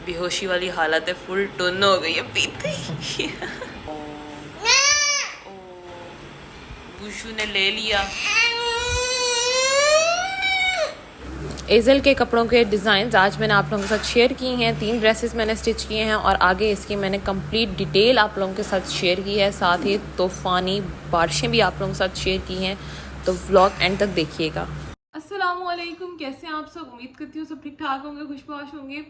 बेहोशी वाली हालत है, फुल टुन हो गई है पीते। बुशू ने ले लिया। एज़ल के कपड़ों के डिज़ाइन आज मैंने आप लोगों के साथ शेयर की हैं। 3 ड्रेसेस मैंने स्टिच किए हैं और आगे इसकी मैंने कंप्लीट डिटेल आप लोगों के साथ शेयर की है। साथ ही तूफ़ानी बारिशें भी आप लोगों के साथ शेयर की हैं, तो व्लॉग एंड तक देखिएगा। अस्सलामुअलैकुम, कैसे हैं आप सब? उम्मीद करती हूँ सब ठीक ठाक होंगे, खुशबाश होंगे।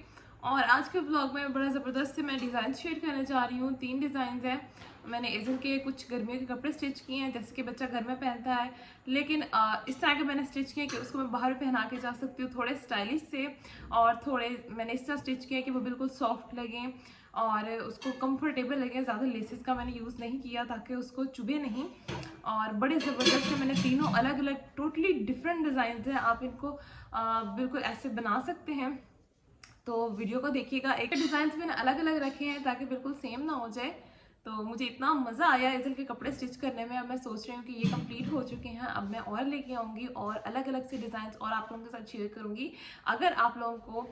और आज के व्लॉग में बड़ा ज़बरदस्त से मैं डिज़ाइन शेयर करने जा रही हूँ। 3 डिज़ाइन हैं। मैंने एज़ल के कुछ गर्मियों के कपड़े स्टिच किए हैं, जैसे कि बच्चा घर में पहनता है, लेकिन इस तरह के मैंने स्टिच किए कि उसको मैं बाहर भी पहना के जा सकती हूँ, थोड़े स्टाइलिश से। और थोड़े मैंने इस तरह स्टिच किए कि वो बिल्कुल सॉफ्ट लगें और उसको कंफर्टेबल लगे। ज़्यादा लेसेस का मैंने यूज़ नहीं किया ताकि उसको चुभे नहीं। और बड़े ज़बरदस्त से मैंने तीनों अलग अलग टोटली डिफरेंट डिज़ाइन हैं। आप इनको बिल्कुल ऐसे बना सकते हैं, तो वीडियो को देखिएगा। एक डिज़ाइन मैंने अलग अलग रखे हैं ताकि बिल्कुल सेम ना हो जाए। तो मुझे इतना मज़ा आया एज़ल के कपड़े स्टिच करने में। अब मैं सोच रही हूँ कि ये कंप्लीट हो चुके हैं, अब मैं और लेके आऊँगी और अलग अलग से डिज़ाइंस और आप लोगों के साथ शेयर करूँगी। अगर आप लोगों को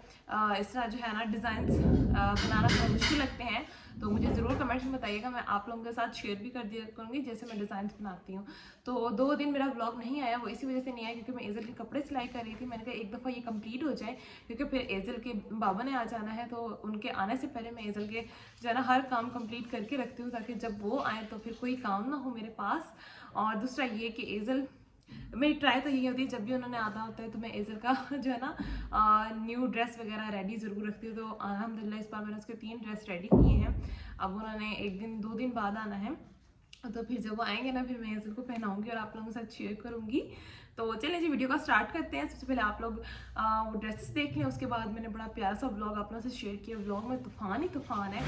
इस तरह जो है ना डिज़ाइंस बनाना थोड़ा मुश्किल लगते हैं तो मुझे ज़रूर कमेंट्स में बताइएगा, मैं आप लोगों के साथ शेयर भी कर दिया करूँगी जैसे मैं डिज़ाइंस बनाती हूँ। तो 2 दिन मेरा व्लॉग नहीं आया, वो इसी वजह से नहीं आया क्योंकि मैं एज़ल के कपड़े सिलाई कर रही थी। मैंने कहा एक दफ़ा ये कंप्लीट हो जाए क्योंकि फिर एज़ल के बाबा ने आ जाना है, तो उनके आने से पहले मैं एज़ल के जो है ना हर काम कंप्लीट करके रखती हूँ ताकि जब वो आए तो फिर कोई काम ना हो मेरे पास। और दूसरा ये कि एज़ल मेरी ट्राई तो यही होती है, जब भी उन्होंने आना होता है तो मैं एज़ल का जो है ना न्यू ड्रेस वगैरह रेडी ज़रूर रखती हूँ। तो अल्हम्दुलिल्लाह इस बार मैंने उसके 3 ड्रेस रेडी किए हैं। अब उन्होंने 1 दिन 2 दिन बाद आना है, तो फिर जब वो आएंगे ना फिर मैं एज़ल को पहनाऊंगी और आप लोगों के साथ शेयर करूंगी। तो चलिए जी वीडियो का स्टार्ट करते हैं। सबसे पहले आप लोग वो ड्रेसेस देख लें, उसके बाद मैंने बड़ा प्यारा सा व्लॉग आप लोगों से शेयर किया। व्लॉग में तूफ़ान ही तूफ़ान है।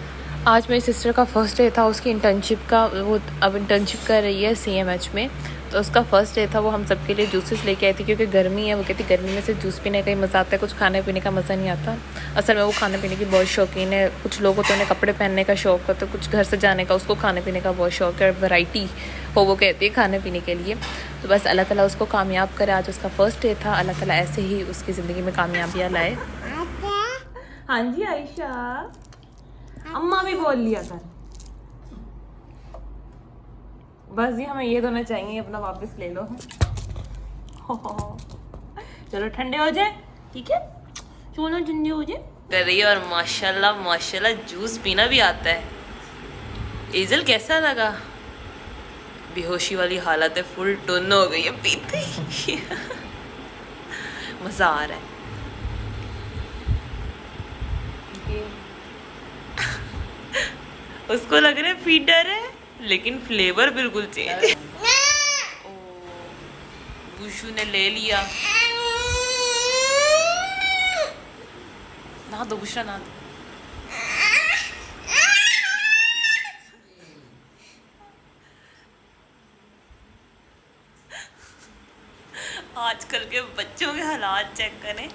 आज मेरी सिस्टर का फर्स्ट डे था उसकी इंटर्नशिप का। वो अब इंटर्नशिप कर रही है CMH में, तो उसका फर्स्ट डे था। वो हम सबके लिए जूसेस लेके आई थी क्योंकि गर्मी है। वो कहती गर्मी में से जूस पीने का ही मज़ा आता है, कुछ खाने पीने का मज़ा नहीं आता। असल में वो खाने पीने की बहुत शौकीन है। कुछ लोगों को तो उन्हें कपड़े पहनने का शौक़ होता है, कुछ घर से जाने का, उसको खाने पीने का बहुत शौक़ है। वैरायटी हो वो कहती है खाने पीने के लिए। तो बस अल्लाह ताला उसको कामयाब करे। आज उसका फर्स्ट डे था, अल्लाह ताला ऐसे ही उसकी ज़िंदगी में कामयाबियाँ लाए। हाँ जी आयशा, अम्मा भी बोल लिया कर। बस जी हमें ये दोनों चाहिए, अपना वापस ले लो। चलो ठंडे हो जाए, ठीक है, चलो ठंडे हो जाए कर रही है। और माशाल्लाह माशाल्लाह जूस पीना भी आता है। एज़ल कैसा लगा? बेहोशी वाली हालत है, फुल टुन हो गई है पीते। मज़ा आ रहा है। उसको लग रहा है फीडर है लेकिन फ्लेवर बिल्कुल चेंज है। बुशू ने ले लिया। ना दो बुशरा, ना दो। आजकल के बच्चों के हालात चेक करें।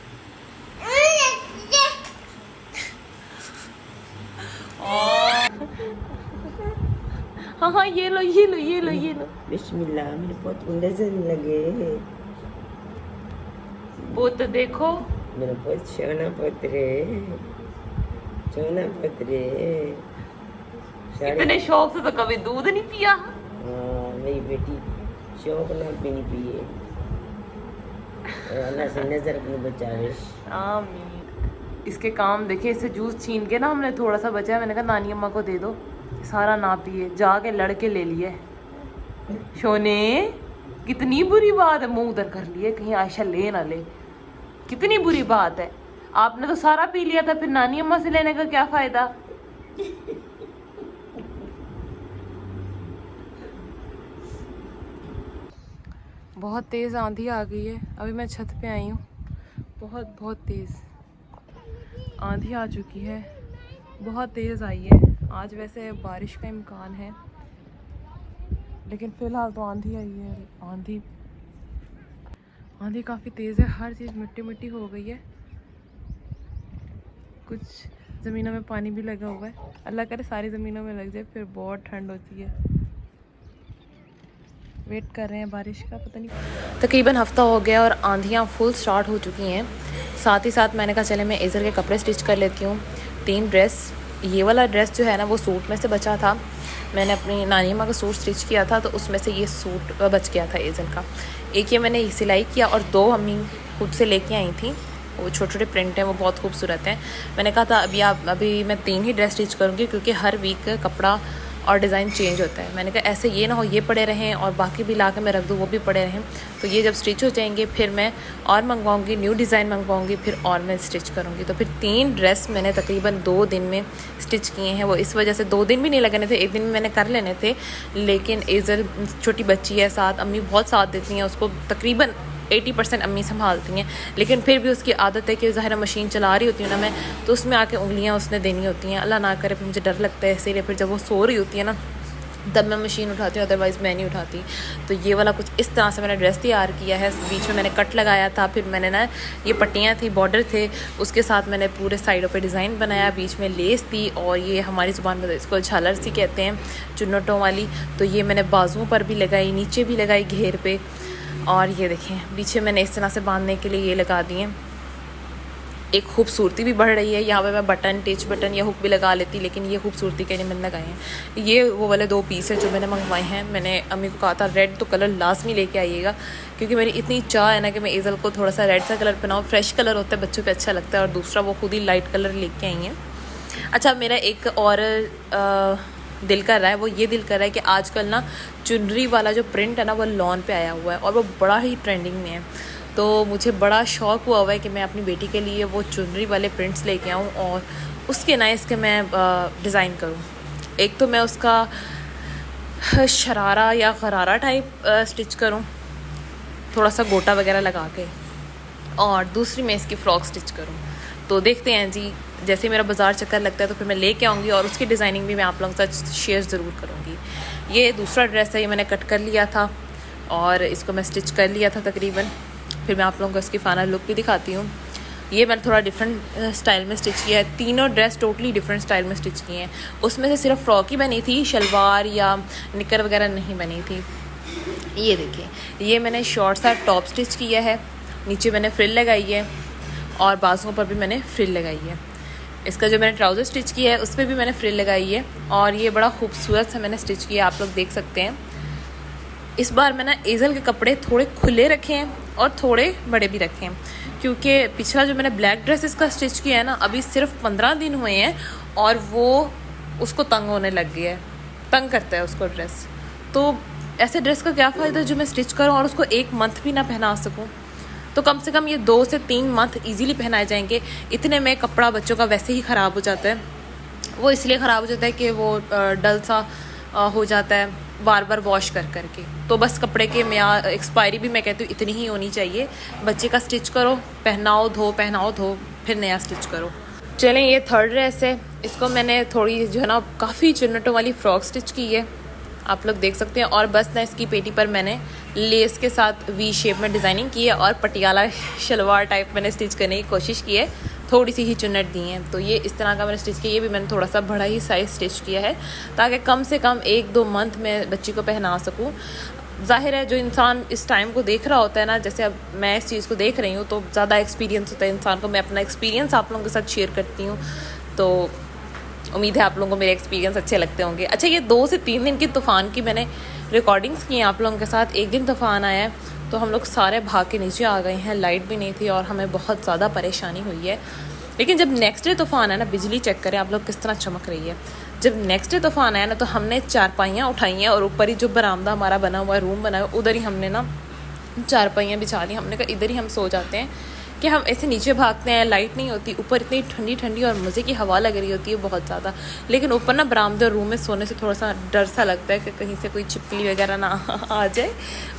हाँ हाँ ये लो ये लो ये लो ये लो। बिस्मिल्लाह, मेरे बहुत नजर लगे। वो तो देखो मेरा बहुत सोना पत्रे, सोना पत्रे। इतने शौक से तो कभी दूध नहीं पिया। हाँ मेरी बेटी शौक ना पीनी पिए, अल्लाह से नजर अपनी बचावे। आमीन। इसके काम देखे, इससे जूस छीन के ना हमने थोड़ा सा बचा है, मैंने कहा नानी अम्मा को दे दो, सारा ना पिए, जाके लड़के ले लिए। शोने कितनी बुरी बात है, मुंह उधर कर लिए कहीं आयशा ले ना ले। कितनी बुरी बात है, आपने तो सारा पी लिया था, फिर नानी अम्मा से लेने का क्या फायदा। बहुत तेज़ आंधी आ गई है, अभी मैं छत पे आई हूँ। बहुत बहुत तेज़ आंधी आ चुकी है, बहुत तेज़ आई है। आज वैसे बारिश का इम्कान है लेकिन फ़िलहाल तो आंधी आई है। आंधी काफ़ी तेज़ है, हर चीज़ मिट्टी मिट्टी हो गई है। कुछ ज़मीनों में पानी भी लगा हुआ है, अल्लाह करे सारी ज़मीनों में लग जाए, फिर बहुत ठंड होती है। वेट कर रहे हैं बारिश का, पता नहीं। तकरीबन हफ़्ता हो गया और आंधियाँ फुल स्टार्ट हो चुकी हैं। साथ ही साथ मैंने कहा चले मैं एज़ल के कपड़े स्टिच कर लेती हूँ। 3 ड्रेस। ये वाला ड्रेस जो है ना वो सूट में से बचा था, मैंने अपनी नानी माँ का सूट स्टिच किया था तो उसमें से ये सूट बच गया था एजल का। एक ये मैंने सिलाई किया और 2 अम्मी खुद से लेके आई थी, वो छोटे छोटे प्रिंट हैं, वो बहुत खूबसूरत हैं। मैंने कहा था अभी मैं 3 ही ड्रेस स्टिच करूँगी क्योंकि हर वीक कपड़ा और डिज़ाइन चेंज होता है। मैंने कहा ऐसे ये ना हो ये पड़े रहें और बाकी भी ला के मैं रख दूँ वो भी पड़े रहें। तो ये जब स्टिच हो जाएंगे फिर मैं और मंगवाऊँगी, न्यू डिज़ाइन मंगवाऊँगी, फिर और मैं स्टिच करूँगी। तो फिर 3 ड्रेस मैंने तकरीबन 2 दिन में स्टिच किए हैं। वो इस वजह से 2 दिन भी नहीं लगने थे, 1 दिन में मैंने कर लेने थे, लेकिन एजल छोटी बच्ची है, साथ अम्मी बहुत साथ देती हैं उसको, तकरीबन 80% अम्मी संभालती हैं, लेकिन फिर भी उसकी आदत है कि ज़ाहिर मशीन चला रही होती हूँ ना मैं, तो उसमें आके उंगलियाँ उसने देनी होती हैं। अल्लाह ना करे फिर मुझे डर लगता है, इसीलिए फिर जब वो सो रही होती है ना तब मैं मशीन उठाती हूँ, अदरवाइज़ मैं नहीं उठाती। तो ये वाला कुछ इस तरह से मैंने ड्रेस तैयार किया है। बीच में मैंने कट लगाया था, फिर मैंने ना ये पट्टियाँ थी, बॉर्डर थे, उसके साथ मैंने पूरे साइडों पे डिज़ाइन बनाया, बीच में लेस थी और ये हमारी ज़ुबान में इसको झालर सी कहते हैं, चुन्नटों वाली। तो ये मैंने बाजुओं पर भी लगाई, नीचे भी लगाई घेर पे, और ये देखें पीछे मैंने इस तरह से बांधने के लिए ये लगा दिए। एक खूबसूरती भी बढ़ रही है। यहाँ पे मैं बटन, टिच बटन या हुक भी लगा लेती, लेकिन ये खूबसूरती के लिए मैंने लगाए हैं। ये वो वाले 2 पीस हैं जो मैंने मंगवाए हैं। मैंने अम्मी को कहा था रेड तो कलर लाजमी लेके आइएगा, क्योंकि मेरी इतनी चाह है ना कि मैं एजल को थोड़ा सा रेड सा कलर पहनाऊँ। फ्रेश कलर होता है, बच्चों पे अच्छा लगता है, और दूसरा वो खुद ही लाइट कलर लेके आई हैं। अच्छा, मेरा एक और दिल कर रहा है, वो ये दिल कर रहा है कि आजकल ना चुनरी वाला जो प्रिंट है ना वो लॉन पे आया हुआ है और वो बड़ा ही ट्रेंडिंग में है। तो मुझे बड़ा शौक़ हुआ है कि मैं अपनी बेटी के लिए वो चुनरी वाले प्रिंट्स लेके आऊँ और उसके नाइस के मैं डिज़ाइन करूँ। एक तो मैं उसका शरारा या गरारा टाइप स्टिच करूँ, थोड़ा सा गोटा वगैरह लगा के, और दूसरी मैं इसकी फ़्रॉक स्टिच करूँ। तो देखते हैं जी, जैसे मेरा बाज़ार चक्कर लगता है तो फिर मैं लेके आऊँगी और उसकी डिज़ाइनिंग भी मैं आप लोगों के साथ शेयर ज़रूर करूँगी। ये दूसरा ड्रेस है, ये मैंने कट कर लिया था और इसको मैं स्टिच कर लिया था तकरीबन। फिर मैं आप लोगों को इसकी फाइनल लुक भी दिखाती हूँ। ये मैंने थोड़ा डिफरेंट स्टाइल में स्टिच किया है। तीनों ड्रेस टोटली डिफरेंट स्टाइल में स्टिच किए हैं। उसमें से सिर्फ फ्रॉक ही बनी थी, शलवार या निकर वगैरह नहीं बनी थी। ये देखिए, ये मैंने शॉर्ट सा टॉप स्टिच किया है, नीचे मैंने फ्रिल लगाई है और बाजुओं पर भी मैंने फ्रिल लगाई है। इसका जो मैंने ट्राउज़र स्टिच किया है उस पर भी मैंने फ्रिल लगाई है और ये बड़ा खूबसूरत सा मैंने स्टिच किया, आप लोग देख सकते हैं। इस बार मैंने एजल के कपड़े थोड़े खुले रखे हैं और थोड़े बड़े भी रखे हैं, क्योंकि पिछला जो मैंने ब्लैक ड्रेस इसका स्टिच किया है ना, अभी सिर्फ 15 दिन हुए हैं और वो उसको तंग होने लग गया है, तंग करता है उसको ड्रेस। तो ऐसे ड्रेस का क्या फ़ायदा जो मैं स्टिच करूँ और उसको 1 मंथ भी ना पहना सकूँ। तो कम से कम ये 2 से 3 मंथ ईज़िली पहनाए जाएंगे। इतने में कपड़ा बच्चों का वैसे ही ख़राब हो जाता है। वो इसलिए ख़राब हो जाता है कि वो डल सा हो जाता है बार बार वॉश कर करके। तो बस कपड़े के म्यार, एक्सपायरी भी मैं कहती हूँ इतनी ही होनी चाहिए। बच्चे का स्टिच करो, पहनाओ धो, फिर नया स्टिच करो। चलें, ये 3rd ड्रेस है। इसको मैंने थोड़ी जो है ना काफ़ी चुन्नटों वाली फ़्रॉक स्टिच की है, आप लोग देख सकते हैं। और बस ना इसकी पेटी पर मैंने लेस के साथ वी शेप में डिज़ाइनिंग की है और पटियाला शलवार टाइप मैंने स्टिच करने की कोशिश की है, थोड़ी सी ही चुन्नट दी हैं। तो ये इस तरह का मैंने स्टिच किया। ये भी मैंने थोड़ा सा बड़ा ही साइज़ स्टिच किया है ताकि कम से कम 1-2 मंथ में बच्ची को पहना सकूँ। ज़ाहिर है जो इंसान इस टाइम को देख रहा होता है ना, जैसे अब मैं इस चीज़ को देख रही हूँ तो ज़्यादा एक्सपीरियंस होता है इंसान को। मैं अपना एक्सपीरियंस आप लोगों के साथ शेयर करती हूँ, तो उम्मीद है आप लोगों को मेरे एक्सपीरियंस अच्छे लगते होंगे। अच्छा, ये 2 से 3 दिन की तूफ़ान की मैंने रिकॉर्डिंग्स की हैं आप लोगों के साथ। एक दिन तूफ़ान आया है तो हम लोग सारे भाग के नीचे आ गए हैं, लाइट भी नहीं थी और हमें बहुत ज़्यादा परेशानी हुई है। लेकिन जब नेक्स्ट डे तूफ़ान है ना, बिजली चेक करें आप लोग किस तरह चमक रही है। जब नेक्स्ट डे तूफ़ान आया ना तो हमने चारपाइयाँ उठाई हैं और ऊपर ही जो बरामदा हमारा बना हुआ है, रूम बना हुआ है, उधर ही हमने ना चारपाइयाँ बिछा ली। हमने कहा इधर ही हम सो जाते हैं कि हम ऐसे नीचे भागते हैं, लाइट नहीं होती, ऊपर इतनी ठंडी ठंडी और मज़े की हवा लग रही होती है बहुत ज़्यादा। लेकिन ऊपर ना बरामदे रूम में सोने से थोड़ा सा डर सा लगता है कि कहीं से कोई छिपकली वगैरह ना आ जाए,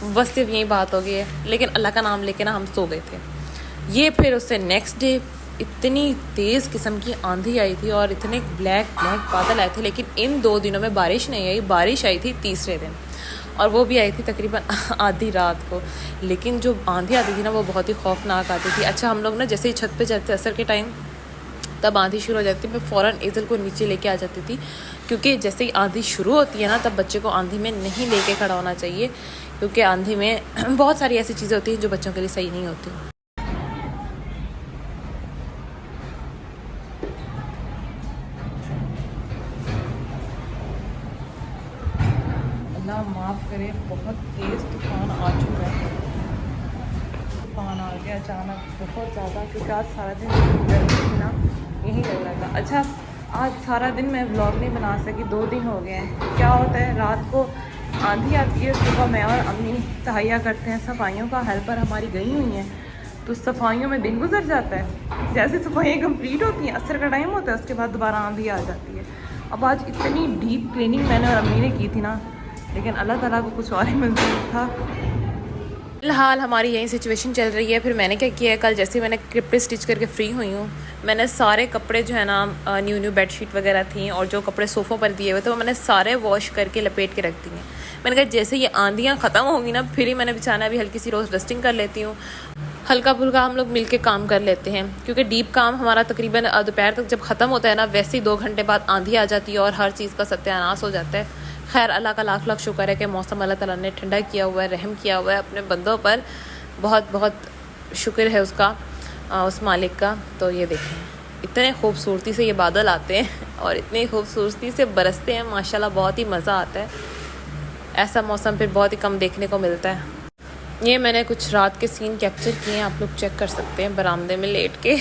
बस सिर्फ यही बात हो गई है। लेकिन अल्लाह का नाम लेके ना हम सो गए थे। ये फिर उससे नेक्स्ट डे इतनी तेज़ किस्म की आंधी आई थी और इतने ब्लैक बादल आए थे, लेकिन इन 2 दिनों में बारिश नहीं आई। बारिश आई थी तीसरे दिन और वो भी आई थी तकरीबन आधी रात को। लेकिन जो आंधी आती थी ना वो बहुत ही खौफनाक आती थी। अच्छा, हम लोग ना जैसे ही छत पे जाते असर के टाइम, तब आंधी शुरू हो जाती थी, मैं फ़ौरन एजल को नीचे लेके आ जाती थी, क्योंकि जैसे ही आंधी शुरू होती है ना तब बच्चे को आंधी में नहीं लेके खड़ा होना चाहिए, क्योंकि आंधी में बहुत सारी ऐसी चीज़ें होती हैं जो बच्चों के लिए सही नहीं होती। अल्लाह माफ़ करे, बहुत तेज़ तूफ़ान आ चुका है। तूफ़ान आ गया अचानक बहुत ज़्यादा, क्योंकि आज सारा दिन गर्मी थी ना, यही लग रहा था। अच्छा, आज सारा दिन मैं व्लॉग नहीं बना सकी, 2 दिन हो गए हैं। क्या होता है, रात को आंधी आती है, सुबह मैं और अम्मी तहैया करते हैं, सफाइयों का हेल्पर हमारी गई हुई हैं, तो सफाइयों में दिन गुजर जाता है। जैसे सफाइयाँ कंप्लीट होती हैं, असर का टाइम होता है, उसके बाद दोबारा आंधी आ जाती है। अब आज इतनी डीप क्लीनिंग मैंने और अम्मी ने की थी ना, लेकिन अल्लाह ताला को कुछ और ही मंजूर था। फ़िलहाल हमारी यही सिचुएशन चल रही है। फिर मैंने क्या किया है, कल जैसे मैंने कपड़े स्टिच करके फ्री हुई हूँ, मैंने सारे कपड़े जो है ना, न्यू बेडशीट वगैरह थी और जो कपड़े सोफ़ों पर दिए हुए थे, वो मैंने सारे वॉश करके लपेट के रख दिए। मैंने कहा जैसे ये आंधियाँ ख़त्म होंगी ना, फिर ही मैंने बिछाना, अभी हल्की सी रोज़ डस्टिंग कर लेती हूँ, हल्का फुल्का हम लोग मिल के काम कर लेते हैं, क्योंकि डीप काम हमारा तकरीबन दोपहर तक जब ख़त्म होता है ना, वैसे ही 2 घंटे बाद आंधी आ जाती है और हर चीज़ का सत्यानाश हो जाता है। खैर, अल्लाह का लाख लाख शुक्र है कि मौसम अल्लाह ताला ने ठंडा किया हुआ है, रहम किया हुआ है अपने बंदों पर। बहुत बहुत शुक्र है उसका, उस मालिक का। तो ये देखें, इतने खूबसूरती से ये बादल आते हैं और इतनी खूबसूरती से बरसते हैं, माशाल्लाह बहुत ही मज़ा आता है। ऐसा मौसम फिर बहुत ही कम देखने को मिलता है। ये मैंने कुछ रात के सीन कैप्चर किए हैं, आप लोग चेक कर सकते हैं बरामदे में लेट के।